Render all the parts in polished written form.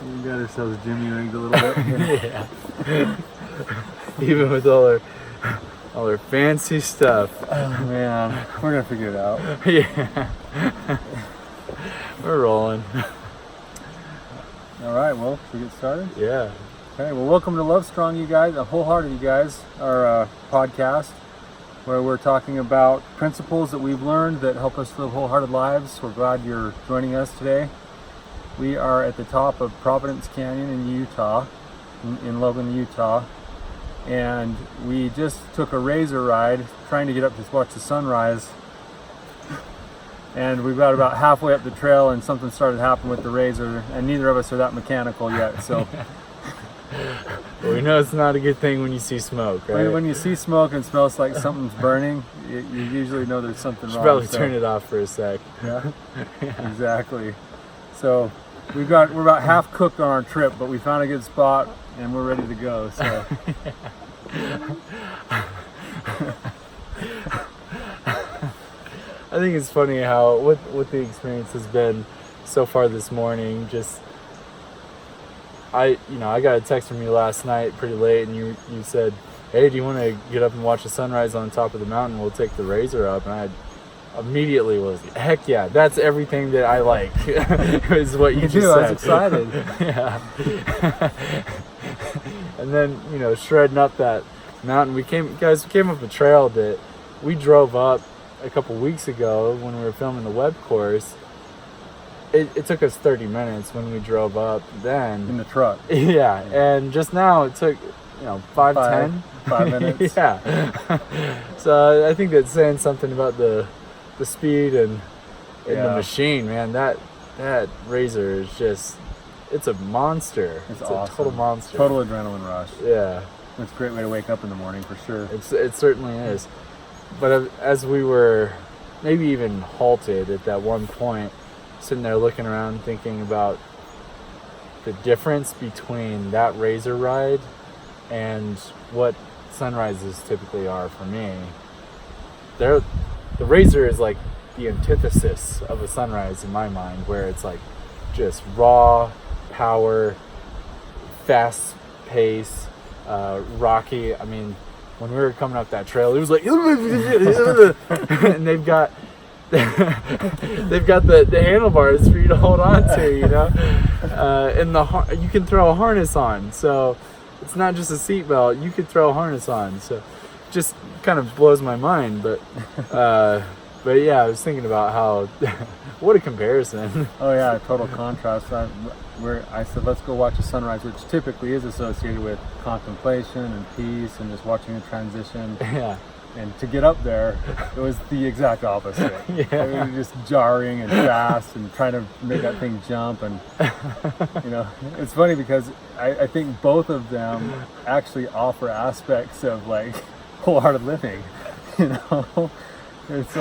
We got ourselves Jimmy rigged a little bit. Yeah. Even with all our fancy stuff. Oh man, we're gonna figure it out. Yeah. We're rolling. All right, well, should we get started? Yeah. Okay, well, welcome to Love Strong, you guys, Wholehearted, you guys, our podcast, where we're talking about principles that we've learned that help us live wholehearted lives. We're glad you're joining us today. We are at the top of Providence Canyon in Utah, in Logan, Utah, and we just took a razor ride trying to get up to watch the sunrise. And we got about halfway up the trail and something started happening with the razor, and neither of us are that mechanical yet, so... Well, we know it's not a good thing when you see smoke, right? When you see smoke and it smells like something's burning, you usually know there's something wrong. Should probably turn it off for a sec. Yeah, yeah. Exactly. So we're about half cooked on our trip, but we found a good spot and we're ready to go. So. I think it's funny how what the experience has been so far this morning. Just I got a text from you last night pretty late, and you said, "Hey, do you want to get up and watch the sunrise on top of the mountain? We'll take the razor up." And I immediately was, "Heck yeah, that's everything that I like." Is what you just said. I was excited. Yeah. And then shredding up that mountain. We came up a trail that we drove up a couple weeks ago when we were filming the web course. It took us 30 minutes when we drove up then. In the truck. Yeah, and just now it took, 5 minutes. Yeah. So I think that's saying something about the speed and the machine, man. That razor is just, it's a monster. It's awesome. A total monster. Total adrenaline rush. Yeah. It's a great way to wake up in the morning for sure. It certainly is. But as we were maybe even halted at that one point, sitting there looking around thinking about the difference between that razor ride and what sunrises typically are for me. The razor is like the antithesis of a sunrise in my mind, where it's like just raw power, fast pace, rocky. I mean, when we were coming up that trail, it was like and they've got the handlebars for you to hold on to, and you can throw a harness on, so it's not just a seat belt. You could throw a harness on, so just kind of blows my mind. But yeah, I was thinking about how what a comparison. Oh yeah, total contrast. I said let's go watch a sunrise, which typically is associated with contemplation and peace and just watching the transition. Yeah. And to get up there, it was the exact opposite. Yeah. It was just jarring and fast and trying to make that thing jump. And, it's funny because I think both of them actually offer aspects of like wholehearted living, It's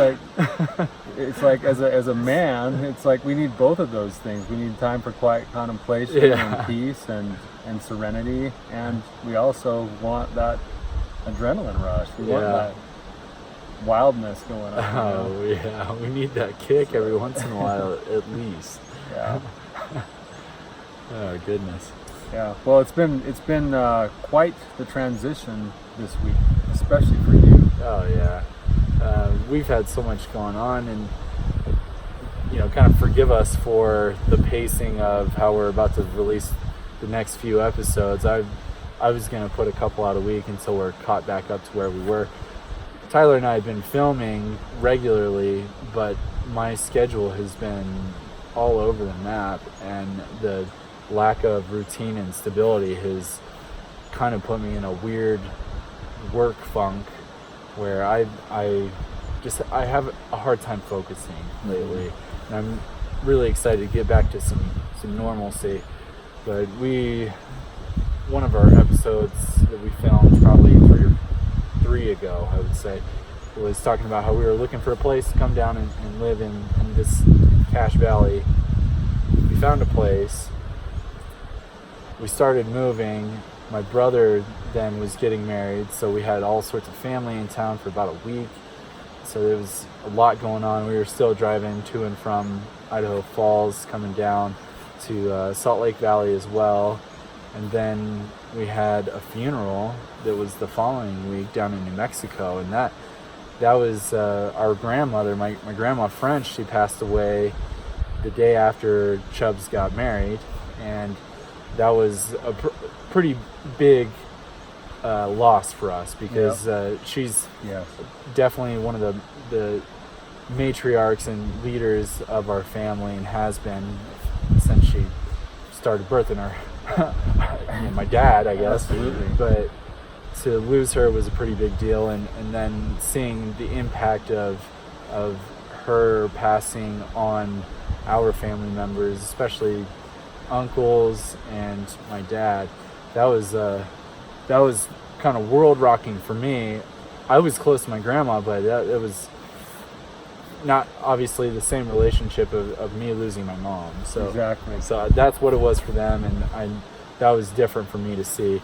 like as a man, it's like we need both of those things. We need time for quiet contemplation and peace and serenity. And we also want that adrenaline rush. We want that wildness going on. Oh yeah, we need that kick every once in a while at least. Yeah. Oh goodness. Yeah. Well, it's been quite the transition this week, especially for you. Oh yeah. We've had so much going on, and kind of forgive us for the pacing of how we're about to release the next few episodes. I was going to put a couple out a week until we're caught back up to where we were. Tyler and I have been filming regularly, but my schedule has been all over the map, and the lack of routine and stability has kind of put me in a weird work funk where I have a hard time focusing lately, and I'm really excited to get back to some normalcy. But one of our episodes that we filmed probably three ago, I would say, was talking about how we were looking for a place to come down and live in this Cache Valley. We found a place. We started moving. My brother then was getting married, so we had all sorts of family in town for about a week. So there was a lot going on. We were still driving to and from Idaho Falls, coming down. to Salt Lake Valley as well. And then we had a funeral that was the following week down in New Mexico, and that was our grandmother, my grandma French. She passed away the day after Chubbs got married, and that was a pretty big loss for us, because she's definitely one of the matriarchs and leaders of our family, and has been since she started birthing her. My dad, I guess. Absolutely. But to lose her was a pretty big deal, and then seeing the impact of her passing on our family members, especially uncles and my dad, that was kind of world rocking for me. I was close to my grandma, but it was not obviously the same relationship of me losing my mom. So exactly. So that's what it was for them, and that was different for me to see.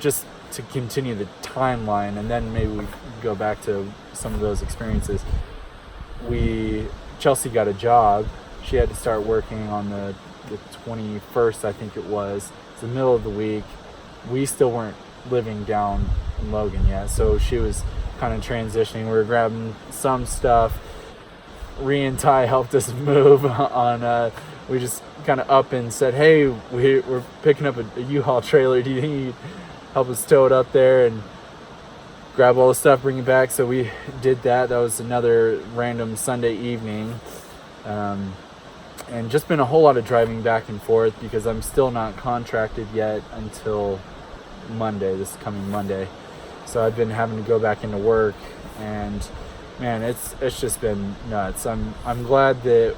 Just to continue the timeline, and then maybe we go back to some of those experiences. Chelsea got a job. She had to start working on the 21st, I think it was. It's the middle of the week. We still weren't living down in Logan yet, so she was kind of transitioning. We were grabbing some stuff. Rhea and Ty helped us move on. We just kind of up and said, hey, we're picking up a U-Haul trailer. Do you think you'd help us tow it up there and grab all the stuff, bring it back? So we did that. That was another random Sunday evening. And just been a whole lot of driving back and forth, because I'm still not contracted yet until Monday, this coming Monday. So I've been having to go back into work, and man, it's just been nuts. I'm glad that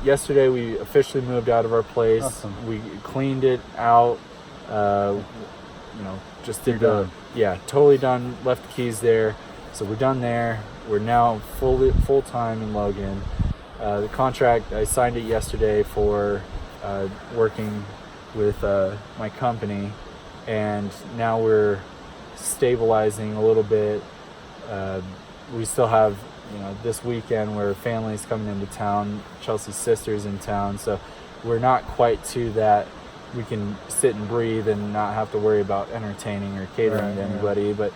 yesterday we officially moved out of our place. Awesome. We cleaned it out. Just did totally done. Left the keys there, so we're done there. We're now full time in Logan. The contract, I signed it yesterday for working with my company, and now we're stabilizing a little bit. We still have this weekend where family's coming into town. Chelsea's sister's in town, so we're not quite to that we can sit and breathe and not have to worry about entertaining or catering to anybody. But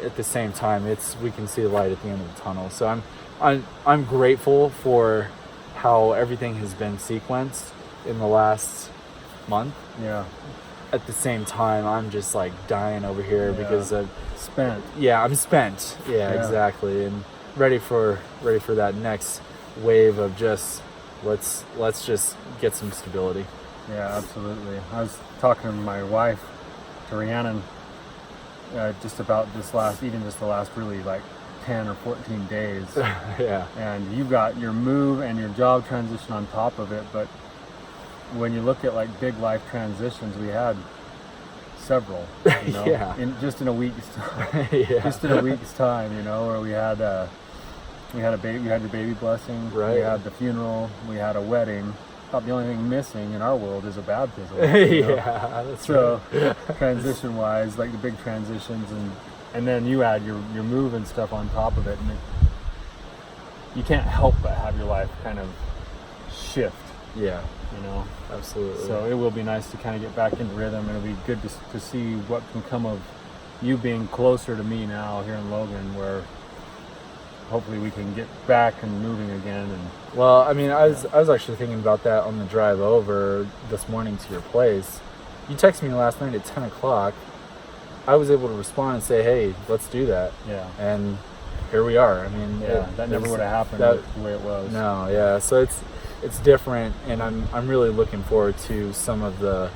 at the same time, we can see the light at the end of the tunnel. So I'm grateful for how everything has been sequenced in the last month. Yeah. At the same time, I'm just like dying over here because I'm spent. Yeah, I'm spent. Yeah, exactly, and ready for that next wave of just let's just get some stability. Yeah, absolutely. I was talking to my wife, to Rhiannon, just about the last really like 10 or 14 days. Yeah. And you've got your move and your job transition on top of it, but when you look at like big life transitions, we had several, in a week's time. Just in a week's time, where we had a baby, we had your baby blessing, right. We had the funeral, we had a wedding. About the only thing missing in our world is a baptism. Yeah, that's so right. transition wise, like the big transitions, and then you add your move and stuff on top of it, and you can't help but have your life kind of shift. Yeah. Absolutely. So it will be nice to kind of get back into rhythm, and it'll be good to see what can come of you being closer to me now here in Logan, where hopefully we can get back and moving again. And well, I mean, I was actually thinking about that on the drive over this morning to your place. You texted me last night at 10 o'clock. I was able to respond and say, hey, let's do that. Yeah. And here we are. I mean, that never would have happened the way it was. No, yeah. So it's different, and I'm really looking forward to some of the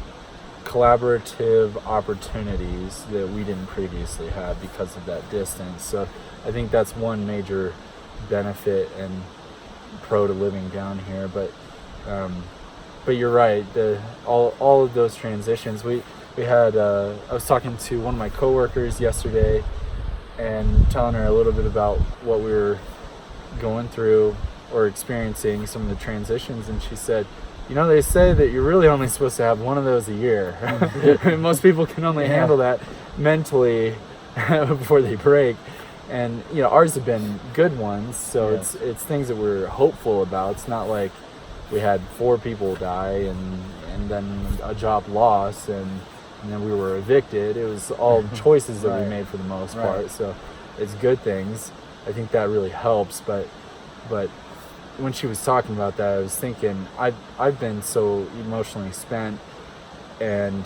collaborative opportunities that we didn't previously have because of that distance. So I think that's one major benefit and pro to living down here. But you're right. All of those transitions. We had. I was talking to one of my coworkers yesterday, and telling her a little bit about what we were going through or experiencing, some of the transitions, and she said, they say that you're really only supposed to have one of those a year. Most people can only handle that mentally before they break. And ours have been good ones, so it's things that we're hopeful about. It's not like we had 4 people die, and then a job loss, and then we were evicted. It was all choices that we made for the most part. So it's good things. I think that really helps. But when she was talking about that, I was thinking I've been so emotionally spent and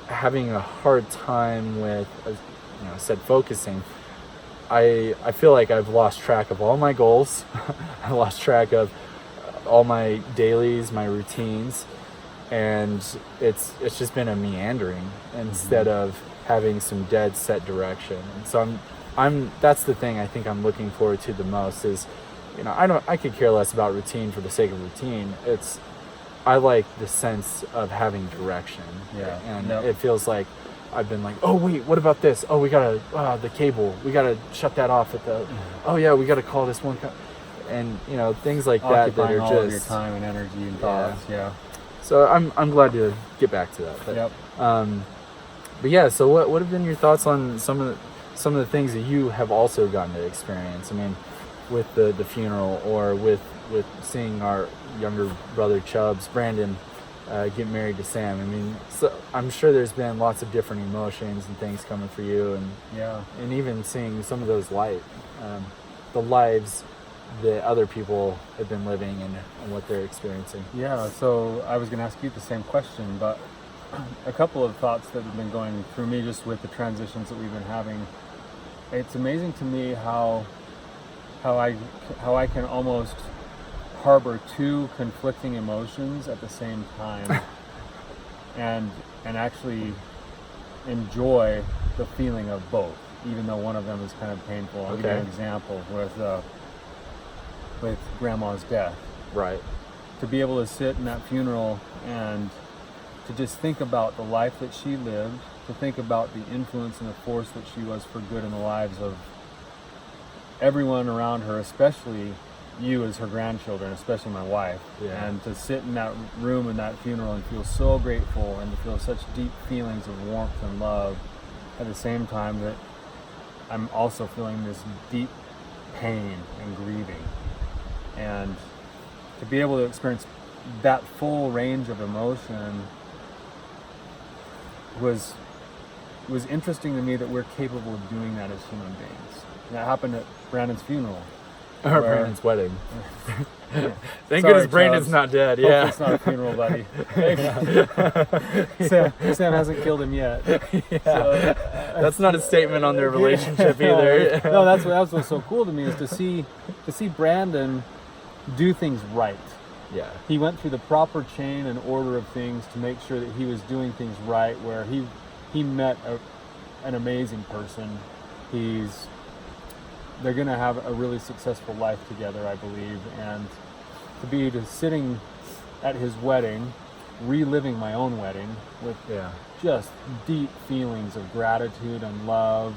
having a hard time with, I said focusing. I feel like I've lost track of all my goals. I lost track of all my dailies, my routines, and it's just been a meandering instead of having some dead set direction. And so that's the thing I think I'm looking forward to the most is, I could care less about routine for the sake of routine. I like the sense of having direction. Yeah. And it feels like I've been like, oh wait, what about this? Oh, we gotta the cable. We gotta shut that off at the. Oh yeah, we gotta call this one. And things like that are all just of your time and energy and thoughts. Yeah. So I'm glad to get back to that. But, but yeah. So what have been your thoughts on some of the things that you have also gotten to experience? I mean, with the funeral, or with seeing our younger brother Brandon, get married to Sam. I mean, so I'm sure there's been lots of different emotions and things coming for you, and even seeing some of those the lives that other people have been living and what they're experiencing. Yeah, so I was going to ask you the same question, but a couple of thoughts that have been going through me just with the transitions that we've been having. It's amazing to me how I can almost harbor 2 conflicting emotions at the same time and actually enjoy the feeling of both, even though one of them is kind of painful. I'll give you an example with Grandma's death. Right. To be able to sit in that funeral and to just think about the life that she lived, to think about the influence and the force that she was for good in the lives of everyone around her, especially you as her grandchildren, especially my wife. Yeah. And to sit in that room in that funeral and feel so grateful and to feel such deep feelings of warmth and love at the same time that I'm also feeling this deep pain and grieving. And to be able to experience that full range of emotion was interesting to me, that we're capable of doing that as human beings. And that happened at Brandon's funeral. Or Brandon's wedding. Thank Sorry, goodness Brandon's Charles. not dead. Hopefully Yeah. it's not a funeral, buddy. Sam hasn't killed him yet. Yeah. So, that's not a statement on their relationship either. No, that's what's so cool to me, is to see Brandon do things right. Yeah. He went through the proper chain and order of things to make sure that he was doing things right, where he met an amazing person. They're going to have a really successful life together, I believe. And to be sitting at his wedding, reliving my own wedding with just deep feelings of gratitude and love,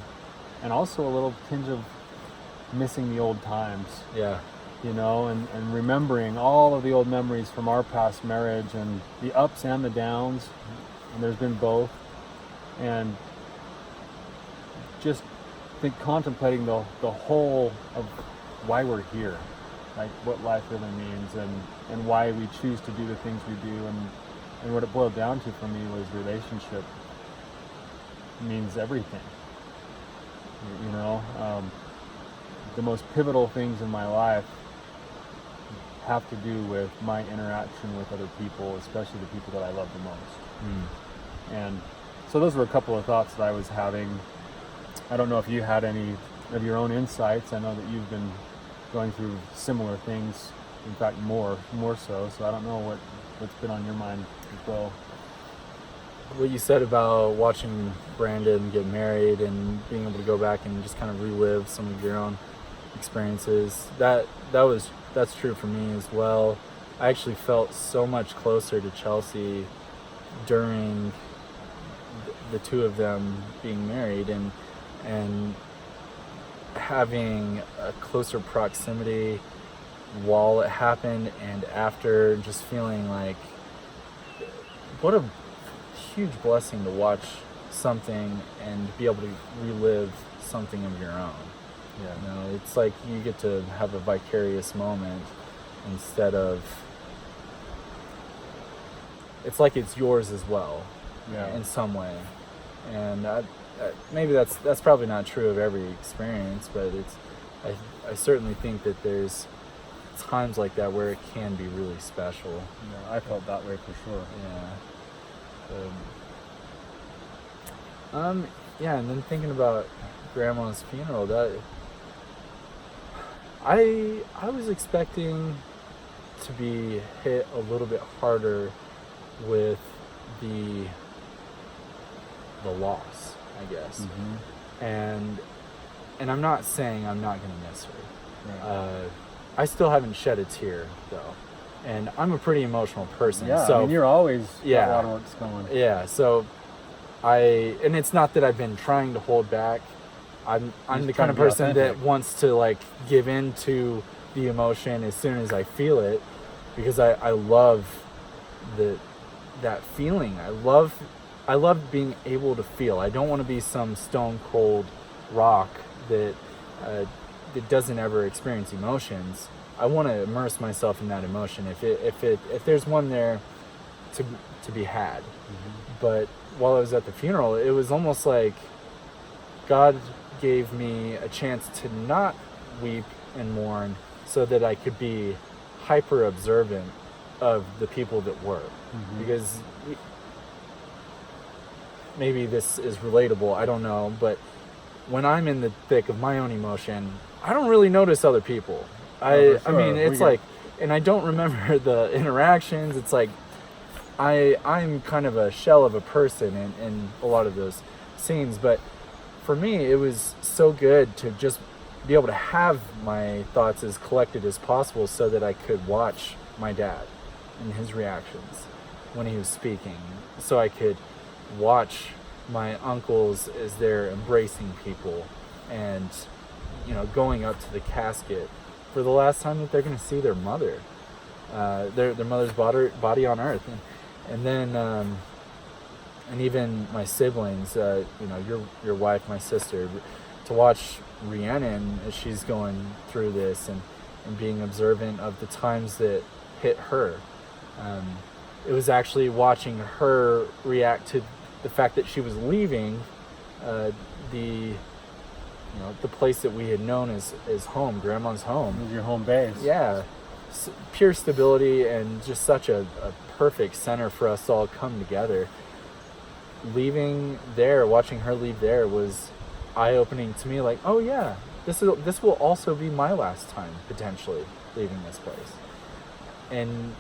and also a little tinge of missing the old times. Yeah. And remembering all of the old memories from our past marriage, and the ups and the downs, and there's been both. And just contemplating the whole of why we're here, like what life really means, and why we choose to do the things we do, and what it boiled down to for me was relationship means everything. The most pivotal things in my life have to do with my interaction with other people, especially the people that I love the most. And so those were a couple of thoughts that I was having. I don't know if you had any of your own insights. I know that you've been going through similar things, in fact more so I don't know what's been on your mind as well. What you said about watching Brandon get married and being able to go back and just kind of relive some of your own experiences, that's true for me as well. I actually felt so much closer to Chelsea during the 2 of them being married, and having a closer proximity while it happened and after, just feeling like what a huge blessing to watch something and be able to relive something of your own. It's like you get to have a vicarious moment instead of it's like it's yours as well, Yeah. in some way. And maybe that's probably not true of every experience, but I certainly think that there's times like that where it can be really special. Yeah, I felt that way for sure. Yeah. Yeah, and then thinking about Grandma's funeral, that I was expecting to be hit a little bit harder with the loss, I guess. Mm-hmm. And I'm not saying I'm not gonna miss her. Right. I still haven't shed a tear though, and I'm a pretty emotional person. Yeah, so I mean, you're always Yeah. got waterworks going. yeah, so and it's not that I've been trying to hold back. I'm Just the trying kind of to be person that authentic. wants to like give in to the emotion as soon as I feel it, because I love that feeling. I love being able to feel. I don't want to be some stone cold rock that doesn't ever experience emotions. I want to immerse myself in that emotion if there's one there to be had. Mm-hmm. But while I was at the funeral, it was almost like God gave me a chance to not weep and mourn so that I could be hyper observant of the people that were. Mm-hmm. Because maybe this is relatable, I don't know, but when I'm in the thick of my own emotion, I don't really notice other people. Oh, for I mean, sure. it's like, and I don't remember the interactions. It's like I'm kind of a shell of a person in a lot of those scenes, but for me, it was so good to just be able to have my thoughts as collected as possible so that I could watch my dad and his reactions when he was speaking, so I could watch my uncles as they're embracing people and, you know, going up to the casket for the last time that they're going to see their mother, their mother's body on earth. And then and even my siblings, you know, your wife, my sister, to watch Rhiannon as she's going through this and being observant of the times that hit her. It was actually watching her react to the fact that she was leaving the place that we had known as home, Grandma's home. It was your home base. Yeah, pure stability and just such a perfect center for us to all come together. Leaving there, watching her leave there was eye-opening to me. Like, oh yeah, this will also be my last time potentially leaving this place. And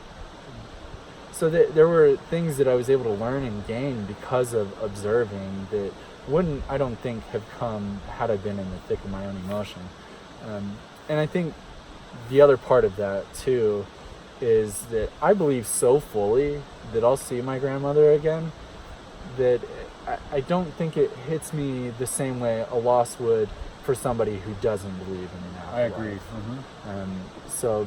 so there were things that I was able to learn and gain because of observing that wouldn't, I don't think, have come had I been in the thick of my own emotion. And I think the other part of that too is that I believe so fully that I'll see my grandmother again that I don't think it hits me the same way a loss would for somebody who doesn't believe in an afterlife. I agree. Mm-hmm. So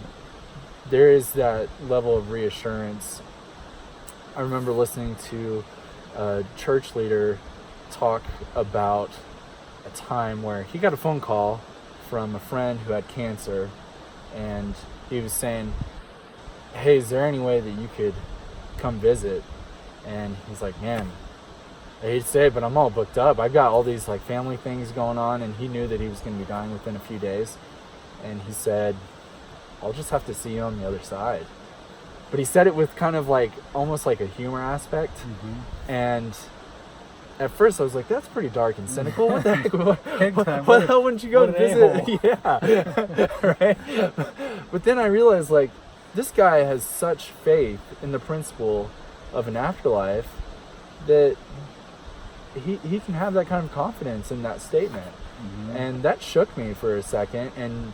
there is that level of reassurance. I remember listening to a church leader talk about a time where he got a phone call from a friend who had cancer, and he was saying, hey, is there any way that you could come visit? And he's like, man, I hate to say it, but I'm all booked up. I've got all these like family things going on, and he knew that he was going to be dying within a few days. And he said, I'll just have to see you on the other side. But he said it with kind of like almost like a humor aspect. Mm-hmm. And at first I was like, that's pretty dark and cynical. What the heck? What the hell wouldn't you go what an visit? Yeah. Right? But then I realized, like, this guy has such faith in the principle of an afterlife that he can have that kind of confidence in that statement. Mm-hmm. And that shook me for a second and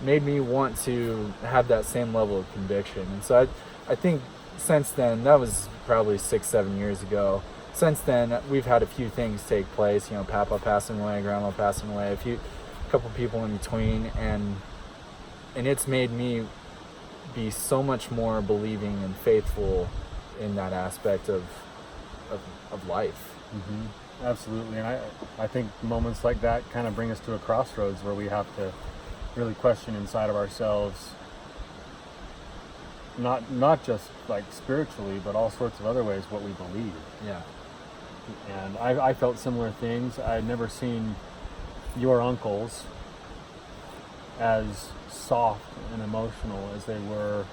made me want to have that same level of conviction. And so I think since then, that was probably 6-7 years ago, since then we've had a few things take place, you know, Papa passing away, Grandma passing away, a couple people in between, and it's made me be so much more believing and faithful in that aspect of life. Mm-hmm. Absolutely. And I think moments like that kind of bring us to a crossroads where we have to really question inside of ourselves, not just like spiritually, but all sorts of other ways what we believe. Yeah. And I felt similar things. I had never seen your uncles as soft and emotional as they were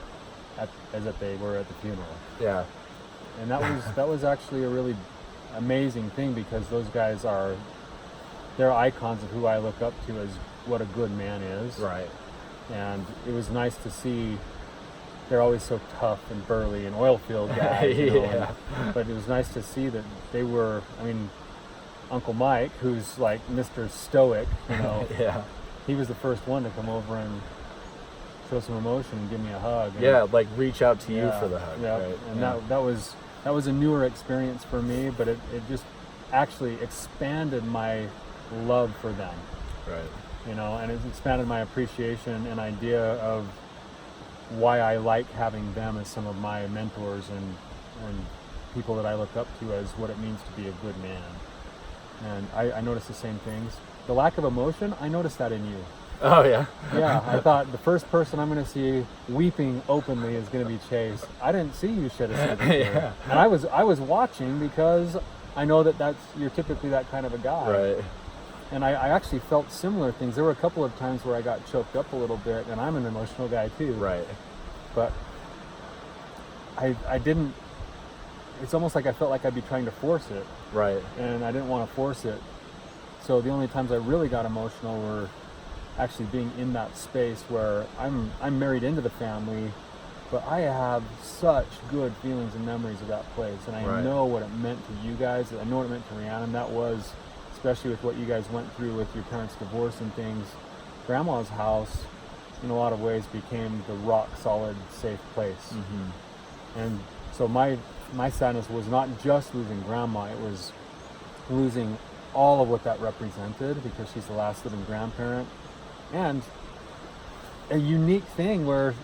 at the funeral. Yeah. And that was actually a really amazing thing, because those guys they're icons of who I look up to as what a good man is. Right. And it was nice to see. They're always so tough and burly and oil field guys, you know, Yeah. but it was nice to see that they were. I mean, Uncle Mike, who's like Mr. Stoic, you know, Yeah. he was the first one to come over and show some emotion and give me a hug. And, Yeah, like reach out to you yeah, for the hug. yeah. Right? And yeah. that was a newer experience for me, but it just actually expanded my love for them, Right. you know, and it expanded my appreciation and idea of why I like having them as some of my mentors and people that I look up to as what it means to be a good man. And I noticed the same things. The lack of emotion, I noticed that in you. Oh yeah. Yeah, I thought the first person I'm going to see weeping openly is going to be Chase. I didn't see you shed a single tear. Yeah. And I was watching because I know that you're typically that kind of a guy. Right. And I actually felt similar things. There were a couple of times where I got choked up a little bit, and I'm an emotional guy too. Right. But I didn't, it's almost like I felt like I'd be trying to force it, Right. and I didn't want to force it. So the only times I really got emotional were actually being in that space where I'm married into the family, but I have such good feelings and memories of that place, and I Right. know what it meant to you guys. I know what it meant to Rhiannon. That was, especially with what you guys went through with your parents' divorce and things. Grandma's house, in a lot of ways, became the rock solid, safe place. Mm-hmm. And so my sadness was not just losing Grandma; it was losing all of what that represented, because she's the last living grandparent, and a unique thing where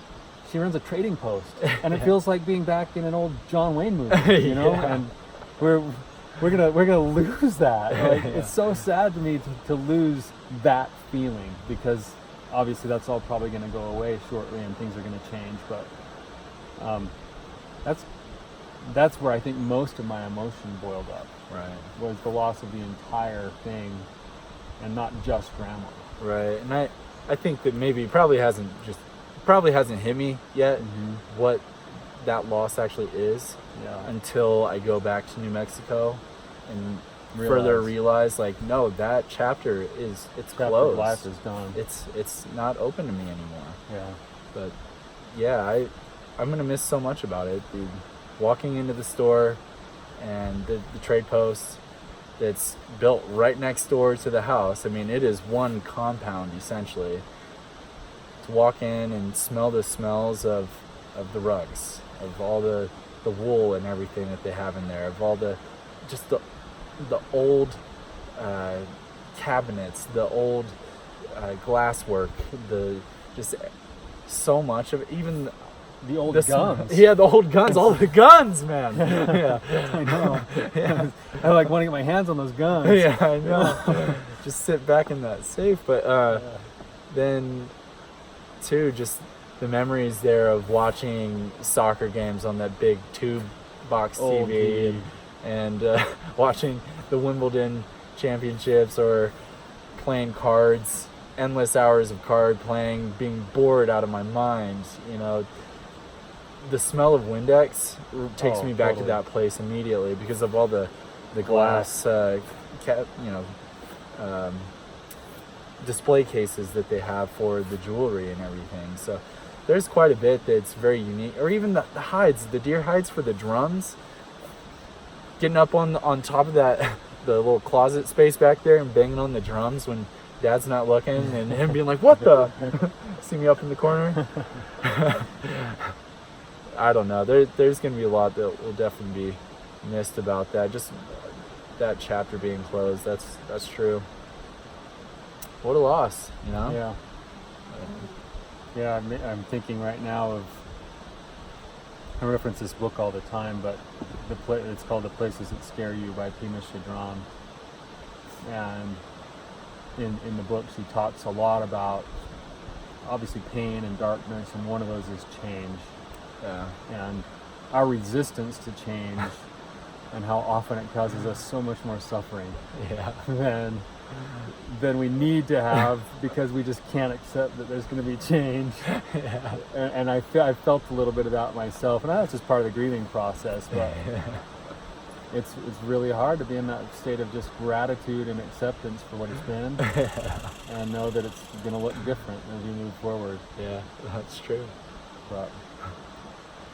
she runs a trading post, and it feels like being back in an old John Wayne movie, you know. Yeah. And we're gonna lose that. Like, Yeah. It's so sad to me to lose that feeling, because obviously that's all probably going to go away shortly, and things are going to change. But that's where I think most of my emotion boiled up. Right. Was the loss of the entire thing, and not just Grandma. Right. And I think that maybe probably hasn't hit me yet what that loss actually is Yeah. until I go back to New Mexico and further realize, like, no, that chapter it's Chapter of closed. life is done. It's not open to me anymore. Yeah. But yeah, I'm gonna miss so much about it, dude. Walking into the store and the trade post that's built right next door to the house. I mean, it is one compound essentially. To walk in and smell the smells of the rugs, of all the wool and everything that they have in there, of all the old cabinets, the old glasswork, just so much of it, even The old the guns. Yeah, the old guns, all the guns, man. Yeah, I know. yeah, I like want to get my hands on those guns. yeah, I know. Just sit back in that safe, but then too, just the memories there of watching soccer games on that big tube box Old TV, TV. and watching the Wimbledon championships, or playing cards, endless hours of card playing, being bored out of my mind, you know. The smell of Windex takes me back to that place immediately, because of all the glass display cases that they have for the jewelry and everything. So there's quite a bit that's very unique. Or even the hides, the deer hides for the drums. Getting up on top of that, the little closet space back there, and banging on the drums when Dad's not looking, and him being like, "What the?" See me up in the corner. I don't know. There's going to be a lot that will definitely be missed about that. Just that chapter being closed. That's true. What a loss, you know? Yeah. Yeah, I'm thinking right now of, I reference this book all the time, but it's called The Places That Scare You by Pima Chadron. And in the book, she talks a lot about, obviously, pain and darkness, and one of those is change. Yeah. and our resistance to change and how often it causes us so much more suffering Yeah. than we need to have because we just can't accept that there's going to be change. Yeah. And I felt a little bit of that myself, and that's just part of the grieving process. But it's really hard to be in that state of just gratitude and acceptance for what it's been, and know that it's going to look different as we move forward. Yeah, that's true. But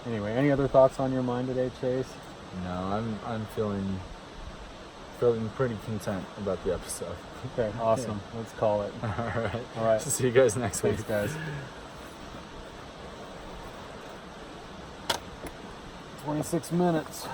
anyway, any other thoughts on your mind today, Chase? No, I'm feeling pretty content about the episode. Okay, awesome. Yeah. Let's call it. All right. All right. See you guys next week. Thanks, guys. 26 minutes.